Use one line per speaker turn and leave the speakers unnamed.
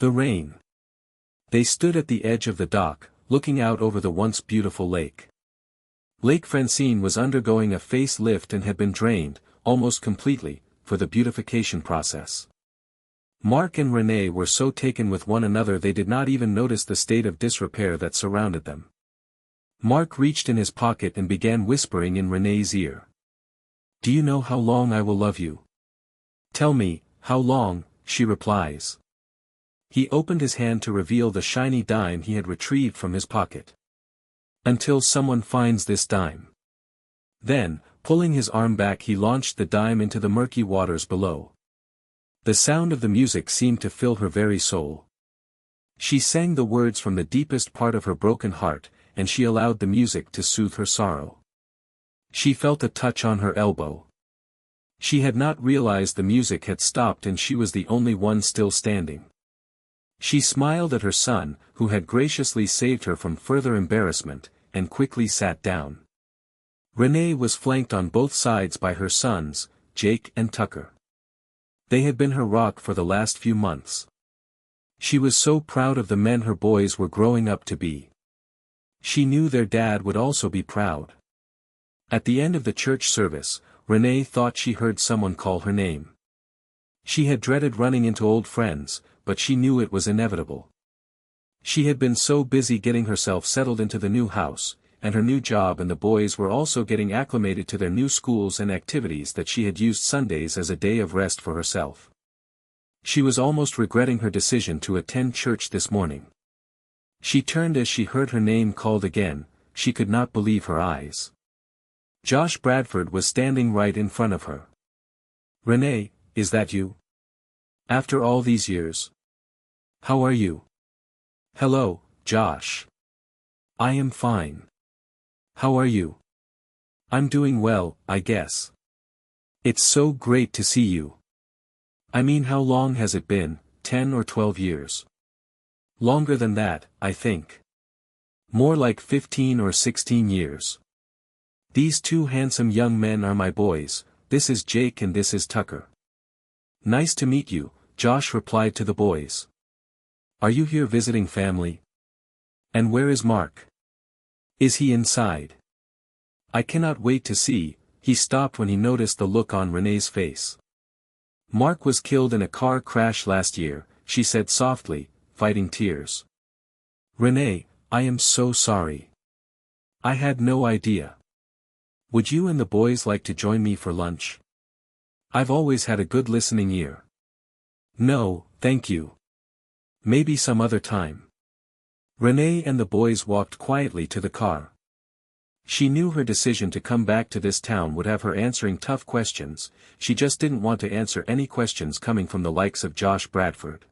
The rain. They stood at the edge of the dock, looking out over the once beautiful lake. Lake Francine was undergoing a face-lift and had been drained, almost completely, for the beautification process. Mark and Renee were so taken with one another they did not even notice the state of disrepair that surrounded them. Mark reached in his pocket and began whispering in Renee's ear. "Do you know how long I will love you?" "Tell me, how long," she replies. He opened his hand to reveal the shiny dime he had retrieved from his pocket. "Until someone finds this dime." Then, pulling his arm back, he launched the dime into the murky waters below. The sound of the music seemed to fill her very soul. She sang the words from the deepest part of her broken heart, and she allowed the music to soothe her sorrow. She felt a touch on her elbow. She had not realized the music had stopped and she was the only one still standing. She smiled at her son, who had graciously saved her from further embarrassment, and quickly sat down. Renee was flanked on both sides by her sons, Jake and Tucker. They had been her rock for the last few months. She was so proud of the men her boys were growing up to be. She knew their dad would also be proud. At the end of the church service, Renee thought she heard someone call her name. She had dreaded running into old friends, but she knew it was inevitable. She had been so busy getting herself settled into the new house, and her new job, and the boys were also getting acclimated to their new schools and activities, that she had used Sundays as a day of rest for herself. She was almost regretting her decision to attend church this morning. She turned as she heard her name called again. She could not believe her eyes. Josh Bradford was standing right in front of her. "Renee, is that you? After all these years? How are you?" "Hello, Josh. I am fine. How are you?" "I'm doing well, I guess. It's so great to see you. I mean, how long has it been, 10 or 12 years? Longer than that, I think. More like 15 or 16 years. These two handsome young men are my boys, this is Jake and this is Tucker." "Nice to meet you," Josh replied to the boys. "Are you here visiting family? And where is Mark? Is he inside? I cannot wait to see." He stopped when he noticed the look on Renee's face. "Mark was killed in a car crash last year," she said softly, fighting tears. "Renee, I am so sorry. I had no idea. Would you and the boys like to join me for lunch? I've always had a good listening ear." "No, thank you. Maybe some other time." Renee and the boys walked quietly to the car. She knew her decision to come back to this town would have her answering tough questions. She just didn't want to answer any questions coming from the likes of Josh Bradford.